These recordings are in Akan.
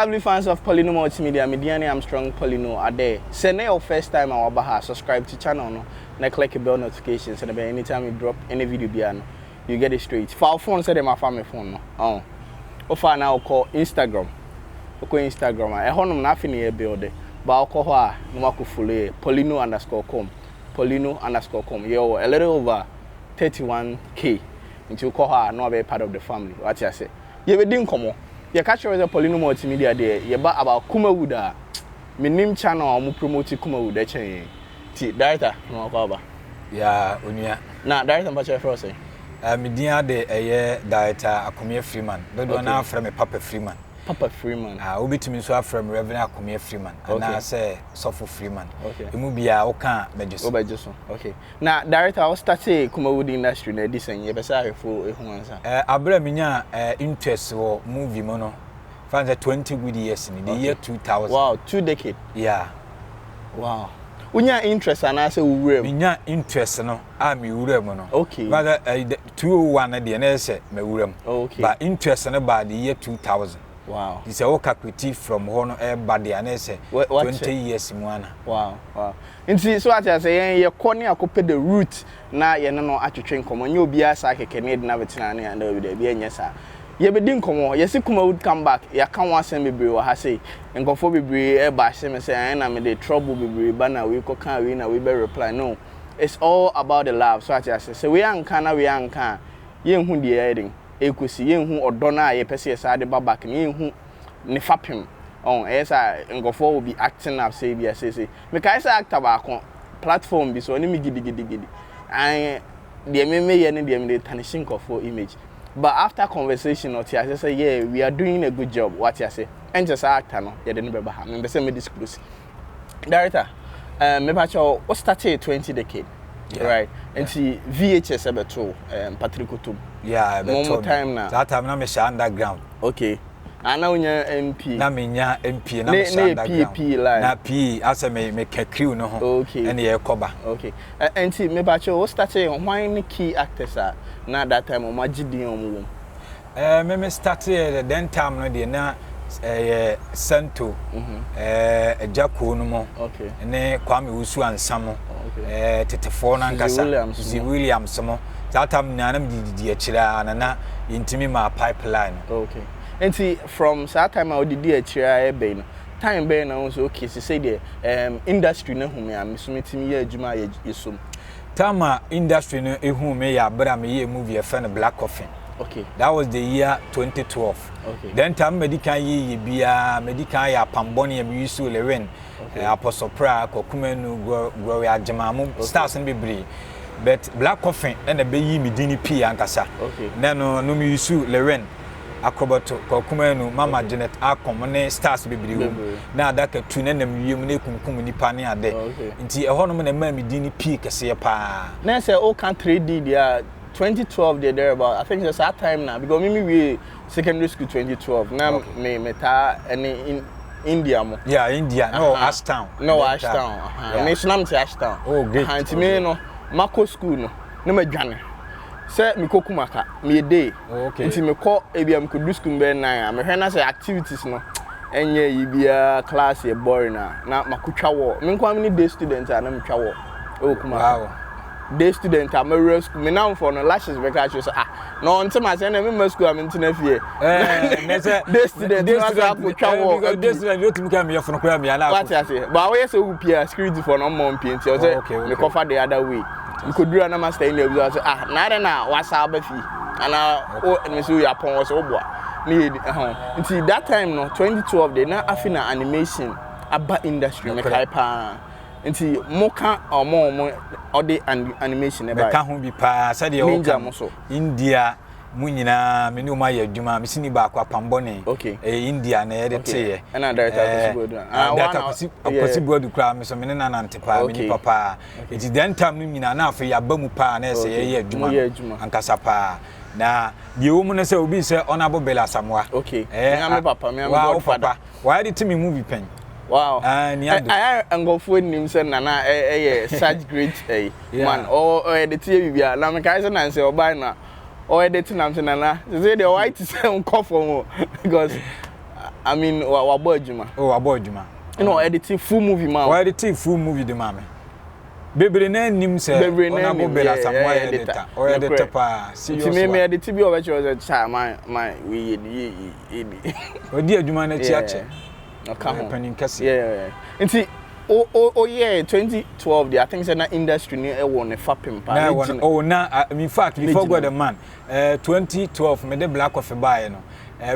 lovely fans of Poleeno Multimedia, Mediani Armstrong Poleeno are there. Send your first time our baha, subscribe to channel no, and click the bell notifications and anytime we drop any video piano, you get it straight. For our phone, say them my family phone no. Ofa now call Instagram. Oko Instagram. I honum nothing here build but I'll call her no follow Poleeno_com. Poleeno_com. Yo, a little over 31K. Until call her no be part of the family. What you say? You be doing come on. You catch the Poleeno Multimedia there. You about Kumawood. My name channel I'm promoting Kumawood. That's it. Director, no cover. Yeah, unia. Nah, director, what you for say? Media de director Akumie Freeman. Don't do now from a Papa Freeman. Papa Freeman. Obi to me so from Reverend Akumie Freeman. And I say Sofo Freeman. Okay. It will be a oka mejuso. Obajuso. Okay. Now, director, I start say Kumawood industry na this and you be say for ehunansa. Abra minya interest or movie mono. For 20 good years in the year 2000. Wow, 2 decades. Yeah. Wow. Unya interest and I say we minya interest no am urem no. Okay. But 201 na de na say me urem. Okay. But interest no by the year 2000. Wow. It's a work equity from one body and I say 20 years mwana. Wow, wow. Nti so ati say ye kone akopɛ the root na ye no atwetwe nkomo nye obi asa keke ne de na betina ne and we dey be enya sa. Ye be di nkomo ye se Kumawood come back ya kan wan asem bebre wo ha say nkofo bebre e ba hye me say na me dey trouble bebre ba na we ko kan we na we be reply no. It's all about the love. So ati say we anka na we anka ye hu de edin ekusi ye hu odo na ye pese ye sa de ba back ye hu ne fapem on esa nkofo will be acting up say be say me kai say actor ba kon platform bi so ni me gidi and the me ye ne the me tarnish nkofo image. But after conversation, I say, yeah, we are doing a good job. What you say? And just actor, no, you didn't remember. Me say me disclose. Director, me bacho, what started 20 decade, right? And see VHS ever too, Patrick Kutum. Yeah, more time now. That time na me share underground. Okay. And now you MP. Na me nya MP na me share underground. PP line. Na P, asa me crew no ho. Okay. And ye cover. Okay. And see me bacho, what started why any key actors are. Na that time o magidi on me started then time no de na Santo Ejako no mo okay ne Kwame Usu ansamo tetefo na nkasa si Williams mo that time na nam di akira na intimi ma pipeline okay enti from that time I did akira e be no time be na so okay say the industry na hu me am so metimi ye adwuma yesum Tama industry no ehu me ya bra me ye movie a Black Coffin. Okay. That was the year 2012. Okay. Then time medical ye bia medical ya pamboni e used to lewen. Apostle pra Kumawood go ya jamamu stars no bebre. But Black Coffin and the be yi me dini P ankasa. Okay. No me used to lewen. Akrobato Kumawood Mama Janet akomone stars bebre na adaka tu na nam wiem na kunkum nipa ne ade nti ehɔ no na ma me di ni peak kese pa na say all can 3D there 2012 there about I think it's that time now because we secondary school 2012 now me ta in India mo India no Ashtown me sunam to Ashtown great nti me no Mako school no na ma dwane say me kokumaka me day nti me call ebia me could do school be 9 me hwe na say activities no enye yibia class e boring na makutwa wo me kwa me day student na me twa wo okumaka day student am real school me now for no lashes be catch so no until my say na me school am ntina fie day student na say akutwa wo because day student you timi kam ye for no kwa me na what I say but we say we pia security for no more pia nti o say me cover the other way we could do an master in the say na wasa ba fi ana me so ya pon so bo me nti that time no 2012 they na afina animation aba industry me kai pa nti moka omo ode animation e ba ka ho bi pa say de o India munyina me no ma ya adwuma me sini ba kwa pambone India na ye teye na director possible do kra me so me na nante pa me ni papa it then time no nyina na afa ya ba mu pa na say ye adwuma ankasa pa na ye wo mu na say obi say honorable bella samwa me papa me am godfather why did me movie pen wow I go for him say nana such great man or the TV bia na me kai say na say obai na or editing am say nana say the white say on call for because I mean, wabo adwuma. Oh, wabo adwuma. No, editing full movie ma. Why editing full movie de mame? Bebre na nim se ona go bela samwa editor. O editor pa. See me edit bi o be che cha my we odi adwuma na chi ache. Okay. Panin kase. Yeah. Nti oh yeah 2012 I think say na industry ni e won ne fapem pa. In fact before God the man 2012 me the black coffee buy no.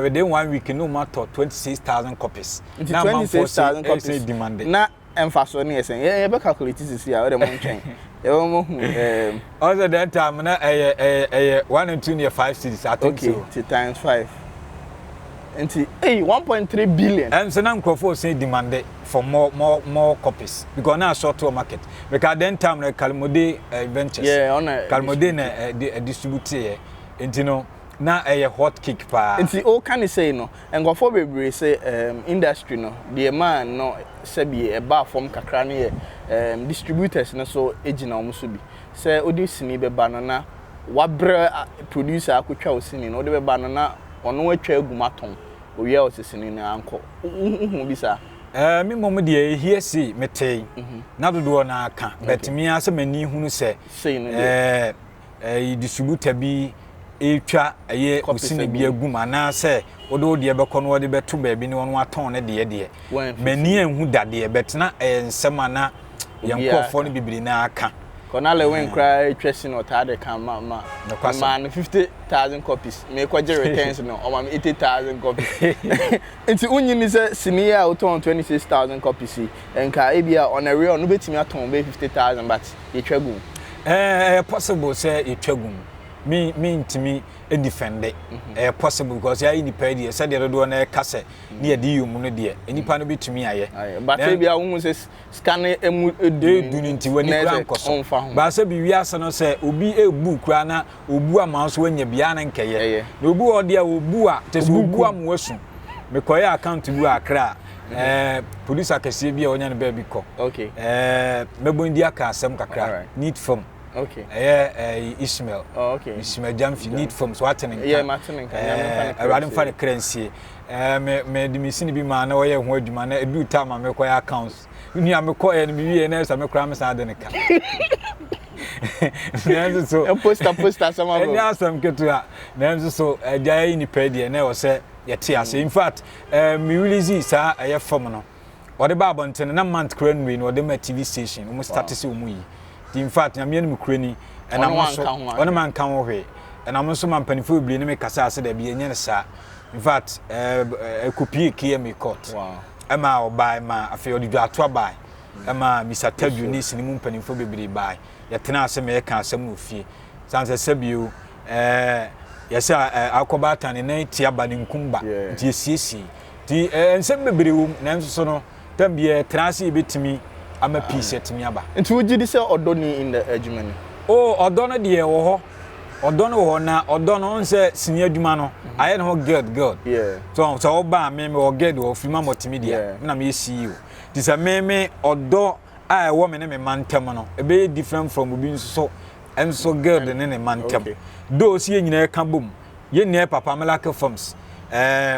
Within 1 week no matter 26,000 copies. Now 26,000 copies demanded. Na emfaso ni esen. Yeah, be calculate this here we dey mon twen. Also that time na 1 and 2 near 5 cedis I think so. Okay, times 5. Enti 1.3 billion. And so now Crawford say demanded for more copies because now short to market. Because then time na Kalmode Ventures. Yeah, on Kalmode na distributor. Enti no na hot kick pa. Enti o can say no. Engofo bebre say industry no. The man no say be a bar from kakra na distributors no so agina omo so bi. Say odi sini be banana wabre producer akotwa osini no odi be banana ono atwa agumaton owie osisini na anko hu bi sa me mom de here see metei na dodo na aka but me ase mani hunu se distributor bi etwa osini bi aguma na se odo de beko no de beto ba bi ne wono aton ne de mani anhu dade bet na ensema na yankofo no bibiri na aka Konale when cry tracing or tade can man 50,000 copies. Me kwaje returns no or 80,000 copies. Into unyi ni say senior out on 26,000 copies and ka ebia on a real no betimi aton be 50,000 but e twagum. Possible say e twagum. Me intimi e defend it. Possible because ya independent said the do na kase na de yum no de enipa no betumi aye. But ebia wo say scan emu de nti wani kra nkoso. Ba say bi wiase no say obi ebu kra na obu amanso wanya bia na nkeye. Na obu ode a obu a tese obu amwasu. Me koye account bu akra. Police akese bi a onya ne ba bi ko. Okay. Mebo ndi aka asem kakra. Need form. Okay. Ishmael. Oh, okay. Ishmael Jamfi need from Swatting. Yeah, Martin. I ran for the currency. Me the missing be man, or you would man, a do time I make accounts. You am a coy and me and I'm a crammers out in a car. So, poster, some of them. Some get to that. Then so a day in the pedi and never say, yes, in fact, me really see, sir, I have formula. Or the Babonton and a month crane or the TV station, almost started to me. In fact, I'm young Mukreni, and I'm also on a man come away, and I'm also man pennyful blame me Casa de Bien sa. In fact, a copy key me caught. Emma or buy ma, I feel you are to buy. Emma, Miss I tell you, niece and moon pennyful be buy. Yet now some American some move fee. Sounds a sebu, yes, sir, Alcobatan and 80 abaning kumba, GCC. And some baby room, Nansono, then be a transi bit to me. I'm a piece at me aba. And would you say Odoni in the Germany? Oh, Odona dear, or Odono na Odono say senior Dumano. I know good. Yeah. So ba me or get or Freeman Multimedia. Na me see you. This a me Odo I woman and a man terminal. A very different from being so and so good than any man term. Those here in a boom. Ye near Papa Malaka forms.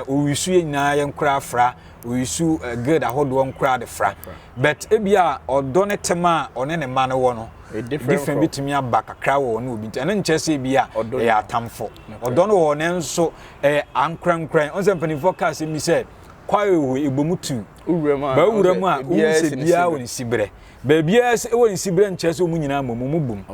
We see na young craft fra. We sue a good a hold one crowd fra. But ebia or donetema on any man one different between me back a crowd or no bit and then chessy bia or do ya tamfo or don't know name so a ankran crank on something forecast me said quite ibumutu urema yes bia when sibre baby yes when sibre and chess munina mumubum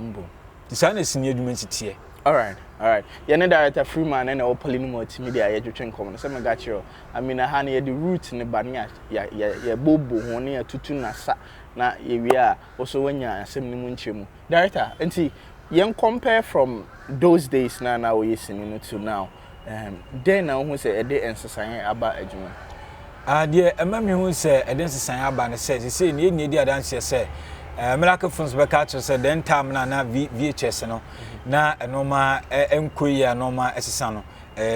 the sun is near humanity. All right. You're not director Freeman and Poleeno Multimedia. You're trying to come. So I got you. I mean, I had the roots in the banya. Yeah, bobo. One year tutu na sa na we are also when you're assembly munchemu. Director, and see, you compare from those days now we listening to now. Then now who say a day and society about ejuma. Dear, a mammy who say a dance society about says he say you need the dance say. Miracle from Specatcher said then time na VHS no na normal enquire normal esano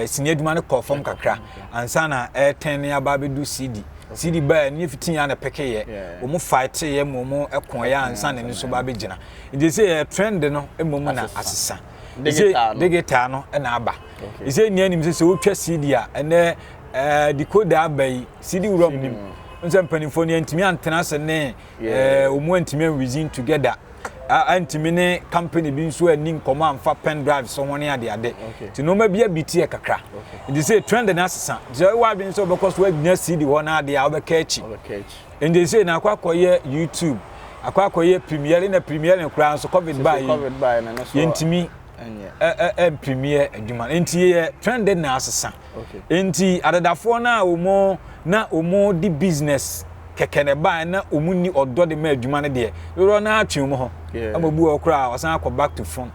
senior man call from kakra and sana 10 ya ba be do CD ba ni 15 ya na peke ye o mo fight ye mo ekon ya and sana ni so ba be gina they say trend no emomu na asesa digital no na aba they say ni anim say wo twa CD a ene decoder abai cd rom nim nse mpanimfo ne ntimi antena se ne omu ntimi reason together antimi ne company bi nso ani nkoma amfa pen drive so woni ade ti no ma bia bitie kakra ndi say trend na asesa je wa bi nso because wa gnya cd ho na ade a obeka echi ndi say na akwakoye YouTube akwakoye premiere na premiere nkura nso covid by na so yentimi premiere adwuma enti ye trend na asesa enti adadafo na omo di business kekene ba na omu ni odo de ma adwuma ne de yoro na atwe mo ho amabu okra wasan akọ back to phone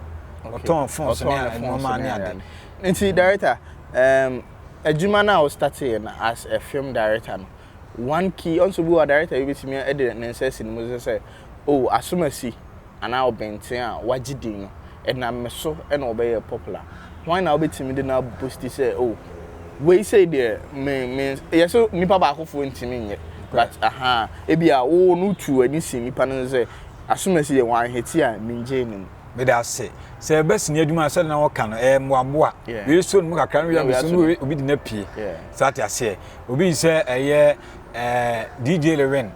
oton phone so na normal ni ade enti director adwuma na o started as a film director no one key also be a director you be me edit nonsense ni mo say oh asomasi ana obenten a wagidi no na me so na obey popular why na obetimi de na boost say oh we say there me yes so nipa ba akofo ntimi nye but ebia wo no tu ani si nipa no say asomasi ye wan heti a minje nim me da say best ni adwuma say na wo kan moaboa we so no kakra no ya so no obi di na pie sat ya say obi say DJ Leren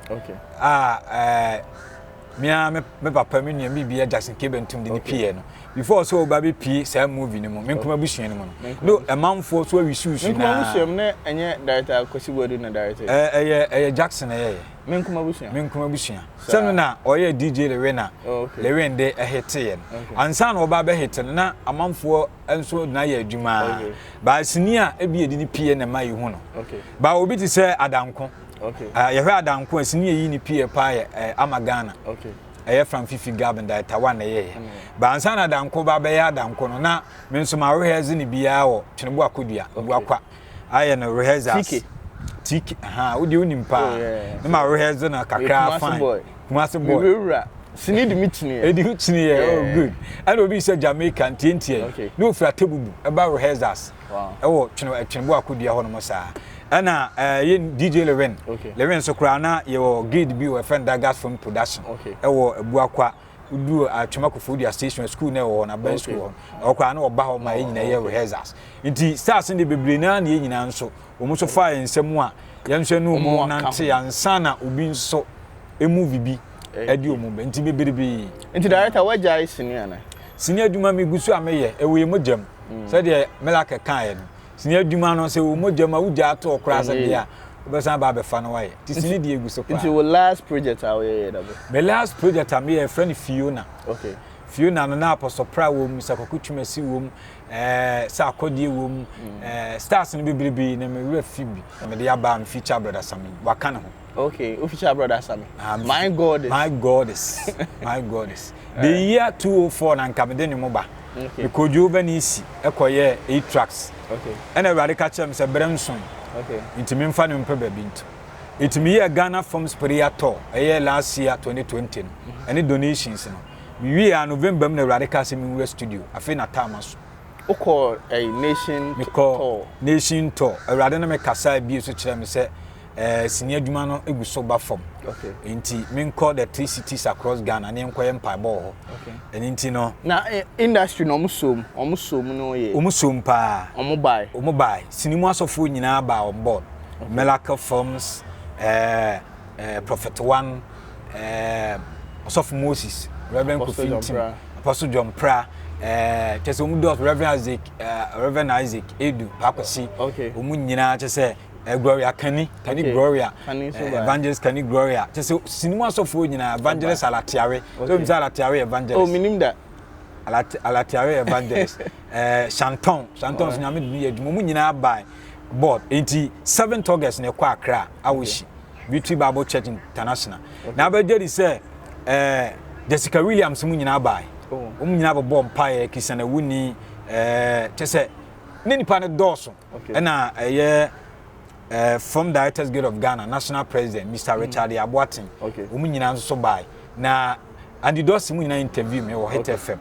me papa me nua bibia Jackson Kebentum de pie no before so baby pie say movie ni mo me nkoma busuan ni mo no emanfo so wi susu na nkoma busuan ne enye director Kumawood na director Jackson me nkoma busuan sanu na oye DJ Leren Leren de hit ye ansa na oba be hit na amanfo enso na ye adwuma ba sini a ebi edi ni pie na mai hu no ba obi ti say adanko ye hwe adanko asini yi ni pie pa Amagana from Fifi Gabon da Taiwan na ye ba ansa na adanko ba be ya adanko no na me nso ma rehearse ni bia wo Twenebo akodua buakwa aye no rehearsers tiki udi unimpa na ma rehearse na kakra fine Kumasi boy sini di mitini oh good and obi say Jamaica ntientie no fra tebubu eba rehearsers wo Twenebo akodua ho no mo saa ana ye DJ Leren so kra na ye wo grade bi we friend Dagas film production wo ebuakwa udu Atwemakofo dia station school na wo na ben school okra na oba ho ma nyina ye rehearsals nti stars ndi bebre na ye nyina nso omo so fa ensem a ye nhwe no mo nante ansa na obi nso movie bi edi omo be nti bebre bi nti director wajai senior na senior duma mi gusu ameye ewe mojam se de melaka kan ye no sini adwuma no se wo mojama wuja ato okra se bia obesan ba be fa no waye ti sini die egu so pa into your last project away double my last project am here friend Fiona Fiona no na apostle pra wo mu sakokutwumasi wo mu sa akodie wo mu stars no bibribi na me we fi bi me de aba am feature brother Sami waka ne ho feature brother Sami my god is the year 204 na nka me de nyumo ba because you ben isi ekoye 8 tracks and everybody catch them say Bremson intimi mfa ne mpa ba bintu itimi ye Ghana Films Prayer Tour last year 2020 any donations no we are November na everybody catch me studio afi na tamas call a nation tour everybody na me kasa bi so kire me say senior adwuma no egu so ba form enti men call the 3 cities across Ghana ne nkoye mpa ball enti no na industry no omusom no ye omusom pa omubai sinimu asofo nyina ba on board Melaka Films Prophet One Asof Moses Reverend Kofi Apostle John Pra chese omu dos Reverend Isaac Edu Pakwasi omu nyina chese Gloria Kani Gloria Evangelist Kani Gloria chese sinima sofo nyina Evangelist Alatiare so mza Alatiare Evangelist minim da Alatiare Evangelist Chanton so nyame du edum mu nyina bai board 7 August na kwa Accra awoshi Victory Bible Church International na abegedi say Jessica Williams mu nyina bai omu nyina bo mpae kisana wuni chese nipa ne doso na from Directors Guild of Ghana National President Mr. Richard Aboatin omu nyina so bai na and dosi mu nyina interview me wo Hit FM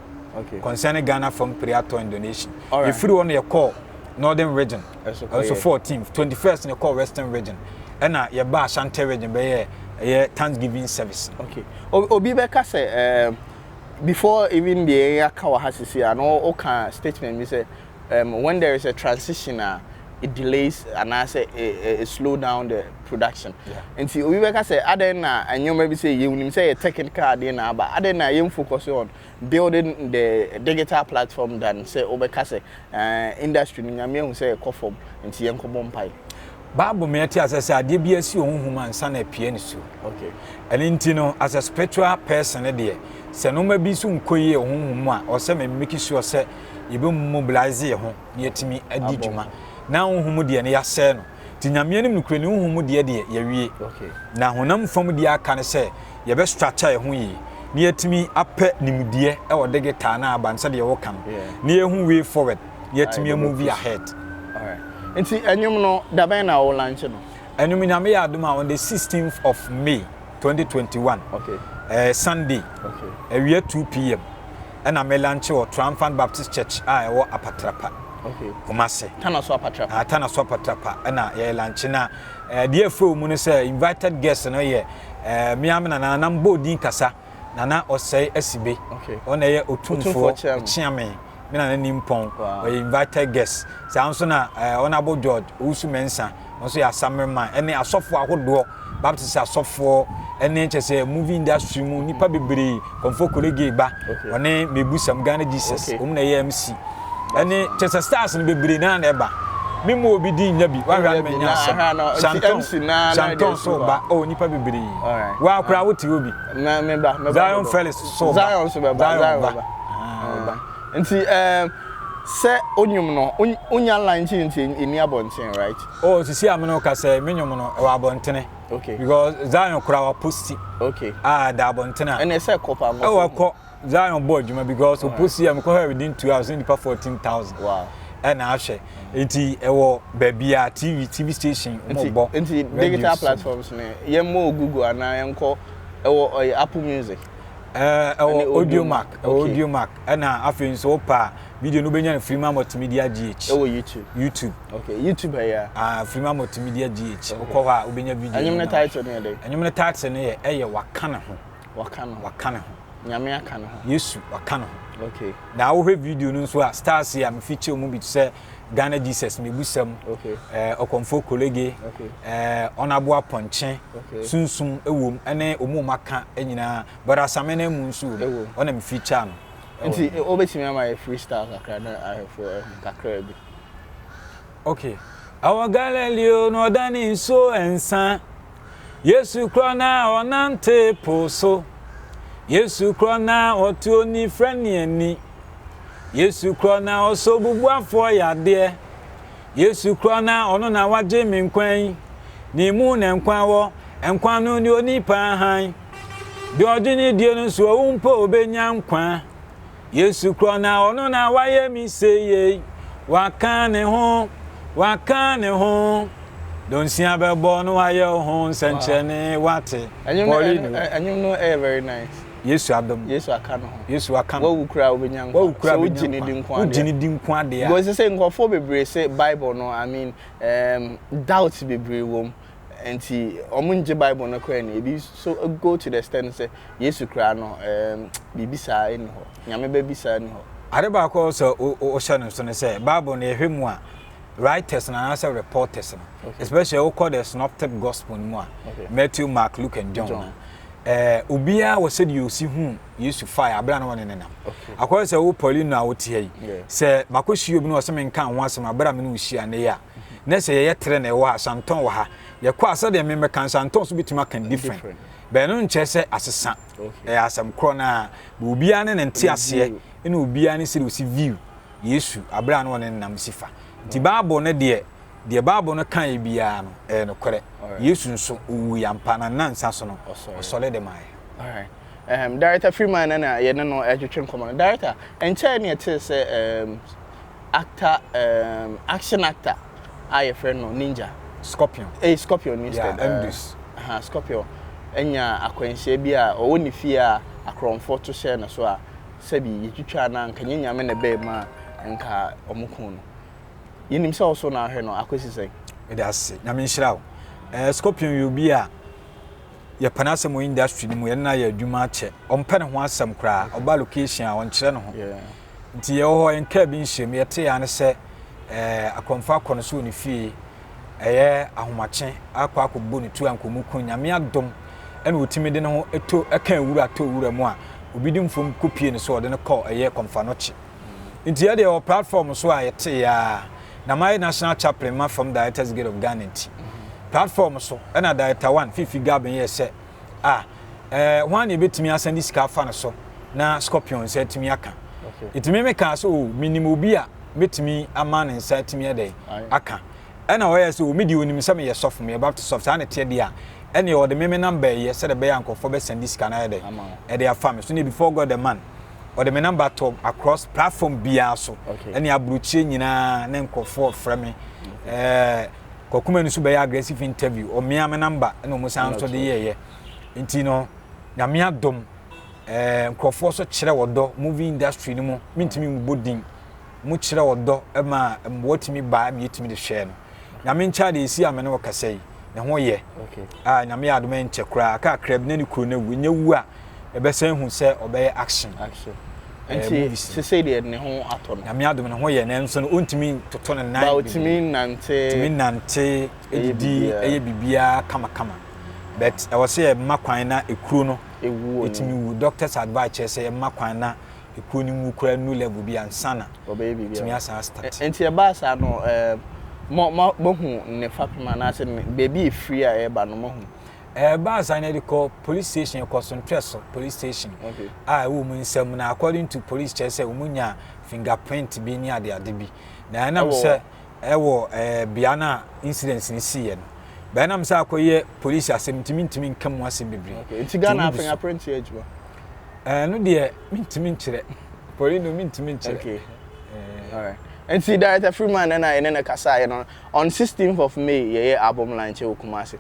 concerning Ghana from Prayer Tour Donation if you want your call Northern Region also 14th 21st in the call Western Region and your ba Ashanti Region be Thanksgiving service obi be ka say before even the area kawa hasisi and all kind statement me say when there is a transition it delays and I say it slow down the production. Yeah. We work say adena and you maybe say you say a technical adena, but adena you focus on building the digital platform than say obekase industry ni nyame say kofom nti yenko bompai. Bible me ati asese ade bi asi ohunhum ansa na pie ni so. Okay. And intino as a spiritual person there, se no ma bi so nkoye ohunhum a o se me make sure se ye be mobilize ye ho na yetimi adi dwuma. Na ohunhum de ne yase no. Ti nyame nim nukure ne ohunhum de ye wie. Okay. Na honam fam de aka ne se ye be structure ye ho yi. Na yetimi apɛ nimdie e wo digital na abanse de ye wo kam. Na ye hu way forward. Yetimi move ahead. All right. Nti enyum no da ben na wo launch no. Enyum na me ya aduma on the 16th of May 2021. Okay. Sunday. Okay. Area 2 p.m. And I may launch or Triumphant Baptist Church. I or Apatrapa. Okay. Kumase. Tanaso Apatrapa. Tanaso Apatrapa. And I launch na. Dear Fo Munese invited guests no ye. Me amena na nambo din kasa. Nana or say SCB. Okay. On a Otumfo Chairman. Me na nimpon. We invited guests. Sounds na Honorable George Usu Mensa. Also ya summer man. Any asofo ahodo. Baptist asofo ene chese movie industry mu nipa bebre konfo kolege ba one mebusam Ghana Jesus na ye MC ene chese stars no bebre na na eba memo obi din nya bi wa hwa me nya Santon so ba o nipa bebre wa akura wote obi na me ba Zion Felix so Zion so ba Zion ba nti se onyum no onya line nti eni abonten right sisi amno ka se menyum no e wa abontene. Okay. Because Zion kura posti. Okay. Da abontena. And say copper mo. Ko Zion board juma because posti am ko within 2 hours in 14,000. Wow. And ahwe enti ewo babia TV station mo enti digital platforms ne yemo Google ana yenko ewo Apple Music. Audio Mac na afin so pa video no benya Freeman Multimedia GH YouTube okay YouTube here Freeman Multimedia GH okọ ha obenya video anyum ne title ne dey anyum ne title ne ye wakana ho nyame akana ho Yesu wakana ho okay na wo video no so a stars ya me feature mu bi say Ghana Jesus me busam okay okonfo kolege onabo aponche sunsum ewom ene omu maka enyina bara samene mu nsu ona me feature no nti obetimi ama freestyle akra na ahefo kakra bi okay our Galileo no dani so ensa Yesu krona onante poso Yesu krona otuoni frani eni Yesu krona osobubu afọ ya de Yesu krona ono na waje mi nkwan ni mu na nkwan wo nkwan no ni onipa han de odini die no so umpo obenya nkwan Yesu krona ono na waye mi seye wakane ho don sia bebo no waye ho nsenchene wate Poleeno anyum no very nice Yesu Adam Yesu akano Yesu akano wo wukura obenya nkwa wo ujini di nkwa de ya because say nkofo bebre say Bible no I mean doubt bebre wom enti omunje Bible no kwa na ebi so go to the extent say Yesu kra no bibisa eni ho nyame ba bisa ni ho areba ko so o shanu so ne say Bible na ehwemu a writers na answer reporters especially o call the synoptic gospel mu a Matthew, Mark, Luke and John. Ubia was said you see whom used to fire abra no one nenam akwa say wo Poleeno a wote yi say makoshi obi no so men kan ho asem abra me no hia ne ya na say ye tre na wo Santon wo ha ye kwa asa de me kan Santon so bitima kan different be no nche say asesa asem kro na ubia ne nte ase ene ubia ne say osi view Yesu abra no one nenam sifa ti Bible ne de Bible no kan bia no no kore Yesu nso owu yampa na nansa so no osole de mai. All right. Director Freeman na ye no etwetwe nkomo. Director enche ne ete say actor action actor I friend no ninja Scorpion. Scorpion instead. Scorpion. Enya akwanhye bi a owo ni fie a akromfo to share na so a sabi yetwitwa na nka nyanyame na be ma nka omukun no. Yenim se also na ahwe no akwesi sei. It has nyame nhyira wo. Scorpion you be a ye panase mo industry ni mo ye na ye adwuma che ompe ne ho asem kra oba location a on kire ne ho nti ye ho enka bi nhyem ye te ya ne se akomfa kono so ni fie ahomache akwa akobbo ni tu ankomu kun nyame adom ene otimi de ne ho eto aka wura to wura mu a obi dim fom kopie ne so de ne call komfa no chi nti ya de o platform so a yete ya na my national chaplain ma from Directors Guild of Ghana nti platform so ena director 1 fifi gaben ye se one ebetimi asandi sika fa ne so na scorpion se timi aka itimi me ka so minimum bi a betimi ama ne nsa timi ede aka ena wo ye so medi onim se me ye soft me about to soft ana tie dia ene o de me number ye se de be yankofo be sandi sika na ede ede afa me so ne before God the man or the number top across platform bia so ene abruchie nyina ne nkofo frɛ me kokuma ni so be aggressive interview o me am number ene mo san so de ye nti no nyame adom nkofo so kyerɛ wodo movie industry ni mo mintimi mbodin mo kyerɛ wodo ma mbotimi ba mi yetimi de hwɛ no nyame ncha de esi amene wo kasai ne ho ye nyame adom enche kra aka krab na ni kuro na wu nyewu a ebesen hu se obeye action enti se say de ne ho ato no nyame adom ne ho ye na nso no ontimi toto ne nan ba otimi nante edidi eye bibia kama but I was say makwan na ekuro no ewu otimi wu doctors advice say makwan na ekuro ni mu kura nu level bi ansana obeye bibia otimi asa start enti e ba sa no mo hu ne fapima na se baby free a e ba no mo hu ba sa na de call police station concentrate police station wo mu nsam na according to police check say umunya fingerprint bi ni ade bi na nam say wo bia na incident ni see no ba nam say akoye police asem ntimi nkam asem bebre enti Ghana fingerprint ye ejuma no de mintimi nkire Poleeno mintimi nkire okay all right. And see Director Freeman and I kasa on 16th of May ye album launch e Kumasi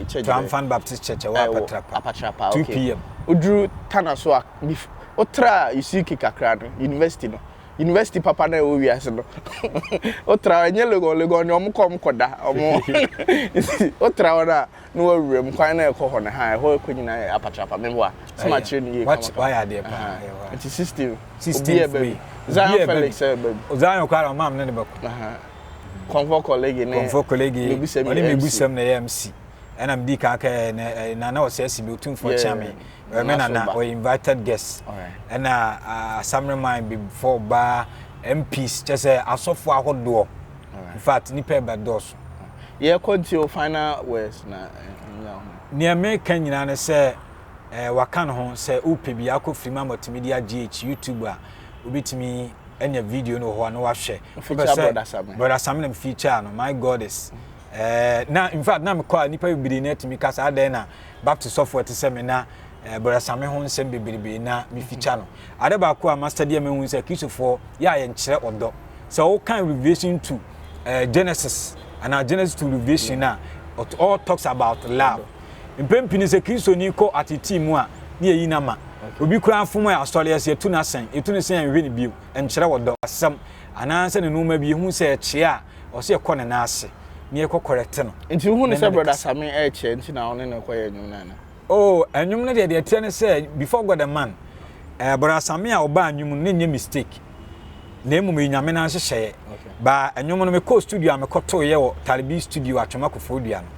church Triumphant Baptist Church Apatrapa 2 p.m. Udru Tanaso otra you see kakra university papa na we ase no otra enye lego nyom kom koda omo otra ona no awurem kwan na ekọ na ha ho ekonyina Apatrapa memwa sama chire ni ye why are there pa it is 16 baby Zion Felix baby Zion kwara mam ne bako comfort colleague oni megusam na MC and I'm di ka na o say sibi otumfo chame na o invited guests and summary mind before ba MPs just say asofo ahodo in fact ni pe ba dos ye continue final words na ni American nyina ne say waka no ho say upe bi akọ Freeman Multimedia GH YouTube a obitimi enya video no ho na wa hwe brother Sam na feature no my goddess na in fact na me call nipa bibiri na timi kasa adan na Baptist software to say me na brother Sam ho nsem bibiri na me feature no ade ba ko a master dia me hu say kisofo ya ye nkire odo so all kind revelation to Genesis and Genesis to Revelation na all talks about love impempini se Kristo ni ko atiti mu a na yi na ma obi kura afom ya story ya etu na sen hwe ni bio enkyere wodo asam ananse ne numa bi hu se ekye a o se ekọ ne na ase ne ekọ correct no nti hu ne se brother Sami ekye nti na one ne ekọ ya nyum na na anyum ne de tie ne se before God the man brother Sami a oba anyum ne nye mistake na emu me nyame na hyehyɛ ba anyum no me ko studio a me kɔto ye wo Talibi studio atwoma kofo dua no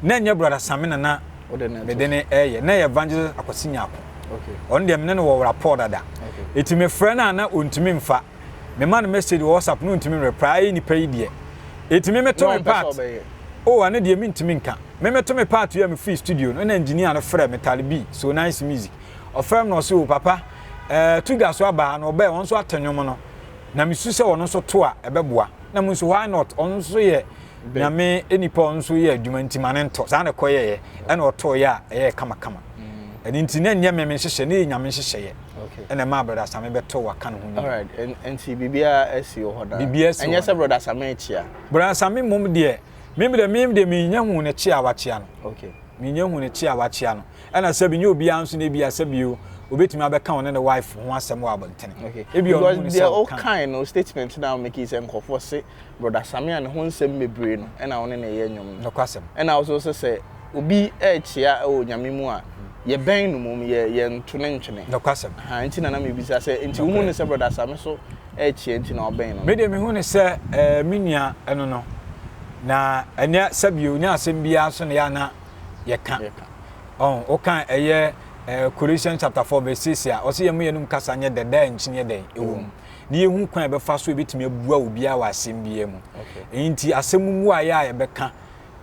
na nye brother Sami na me de ne na evangelist akwasinya akọ on dem ne no rapport dada eti me friend na ontimi mfa me man message WhatsApp no ontimi reply ni pay die eti me to me part ane de me ntimi nka me to me part ya me free studio no na engineer no frɛ me Talibi so nice music o frɛ no so papa tu ga so aba na oba won so atanwom no na me su se won so to a ebeboa na mo so why not on so ye na me enipa on so ye adwuma ntima ne nto sa na koye na oto ya kama and internet nya me hyehyɛ ne nyame hyehyɛ ye and ma brother Sam beto waka no ho all right and see bibia esi ho da and yes brother Sam chia brother Sam mum de me nya hu ne chia wa chia no okay me nya hu ne chia wa chia no and asabi nya obi anso ne bia sabio obetumi abeka won ne wife ho asem wa abantene okay because they all kind of statement now make it nkofo say brother Sam and ho nsem mebre no and won ne ye nyom no kwasem and also say obi chia o nyame mu a ye ben no mum ye ntune ntwene no kwasem ha nti na me bisa say nti hu ne se brother Sam so change na oben no me de me hu ne se minia eno no na enya sabio nya asem bia so na ya na ye ka o kan eye Colossians chapter 4 verse 6 a o se yem yenum kasa nye deda enchine den ewum ni ehu kwan e be fa so ebetimi abua obi a wa asem bia mu enti asem mu a ya be ka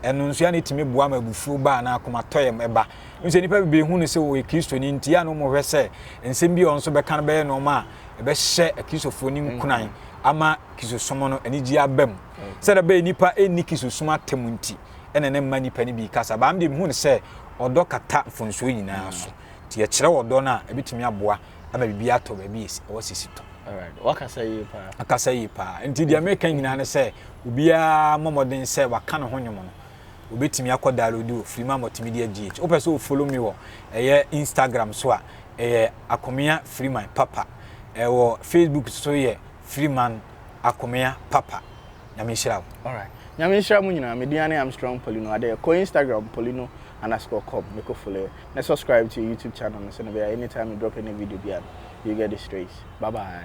eno nso ya na etimi bua ma bufu ba na akoma toyem eba nse nipa be hu ne se wo Kristo ni enti ya no mo hwese ensem bia onso be kan be no ma e be hye Kristofo ni nkunan ama kisosomo no ani ji abam se da be nipa eni kisosomo atem nti ene ne ma nipa ni bi kasa ba am de hu ne se odo kata fonso nyina so ti ye kire odo na ebitimi aboa ama bibi ato ba bi esi o sisito. Alright, wakasa yi pa. Akasa yi pa. Nti dia make nyina ne se obia momoden se waka ne honyomo no. Obetimi akoda download Freeman Multimedia GH. O pese o follow me wo Instagram so a Akomea Freeman Papa. Wo Facebook so ye Freeman Akomea Papa. Nyame shira. Alright. Nyame shira mu nyina me dia na am strong Poleeno ade ko Instagram Poleeno_com make follow. Na subscribe to your YouTube channel so anytime you drop any video you get it straight. Bye bye.